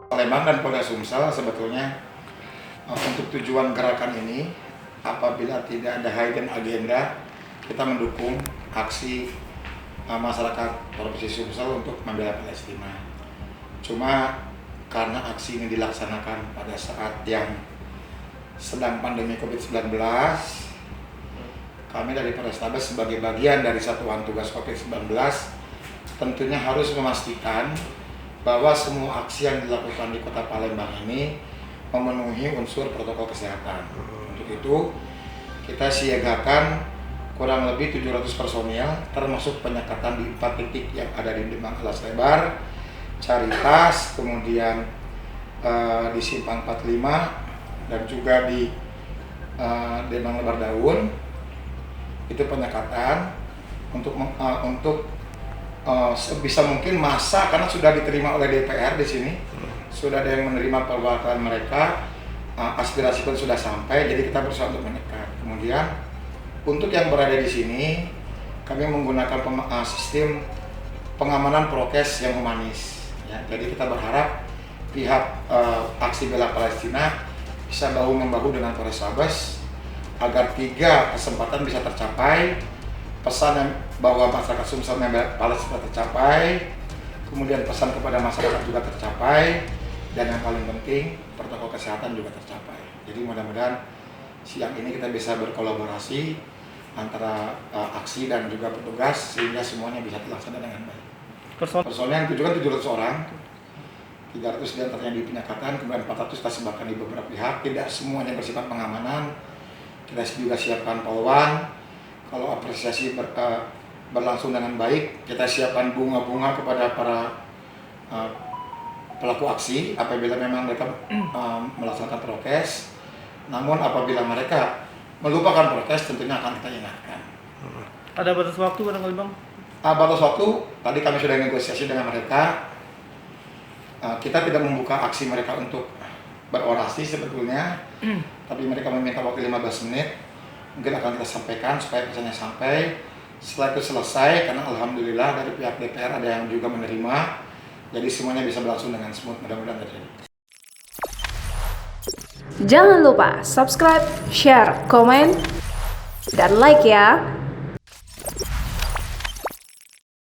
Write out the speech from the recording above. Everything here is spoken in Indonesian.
Palembang dan Polda Sumsel sebetulnya untuk tujuan gerakan ini, apabila tidak ada hidden agenda, kita mendukung aksi masyarakat Provinsi Sumsel untuk membela Palestina. Cuma karena aksi ini dilaksanakan pada saat yang sedang pandemi COVID-19, kami dari Polrestabes sebagai bagian dari Satuan Tugas COVID-19 tentunya harus memastikan bahwa semua aksi yang dilakukan di Kota Palembang ini memenuhi unsur protokol kesehatan. Untuk itu, kita siagakan kurang lebih 700 personil, termasuk penyekatan di 4 titik yang ada di Demang Alas Lebar, Caritas, kemudian di Simpang 45, dan juga di Demang Lebar Daun. Itu penyekatan untuk sebisa mungkin masa, karena sudah diterima oleh DPR di sini, sudah ada yang menerima perwakilan mereka, aspirasi pun sudah sampai, jadi kita berusaha untuk menyekat. Kemudian untuk yang berada di sini, kami menggunakan sistem pengamanan prokes yang humanis. Ya, jadi kita berharap pihak aksi bela Palestina bisa bahu membahu dengan Polrestabes agar 3 kesempatan bisa tercapai. Pesan yang bahwa masyarakat Sumsel membela Palestina tercapai, kemudian pesan kepada masyarakat juga tercapai, dan yang paling penting protokol kesehatan juga tercapai. Jadi mudah-mudahan siang ini kita bisa berkolaborasi antara aksi dan juga petugas sehingga semuanya bisa terlaksana dengan baik. Personel yang ditujukan 700 orang, 300 diantaranya di penyekatan, kemudian 400 kita sebarkan di beberapa pihak. Tidak semuanya bersifat pengamanan. Kita juga siapkan polwan. Kalau apresiasi berlangsung dengan baik, kita siapkan bunga-bunga kepada para pelaku aksi apabila memang mereka melaksanakan prokes. Namun apabila mereka melupakan prokes, tentunya akan kita ingatkan. Ada batas waktu barangkali Bang? Batas waktu, tadi kami sudah negosiasi dengan mereka. Kita tidak membuka aksi mereka untuk berorasi sebetulnya, tapi mereka meminta waktu 15 menit. Mungkin akan kita sampaikan supaya pesannya sampai. Setelah itu selesai, karena alhamdulillah dari pihak DPR ada yang juga menerima, jadi semuanya bisa berlangsung dengan smooth, mudah-mudahan terjadi. Jangan lupa subscribe, share, komen, dan like ya.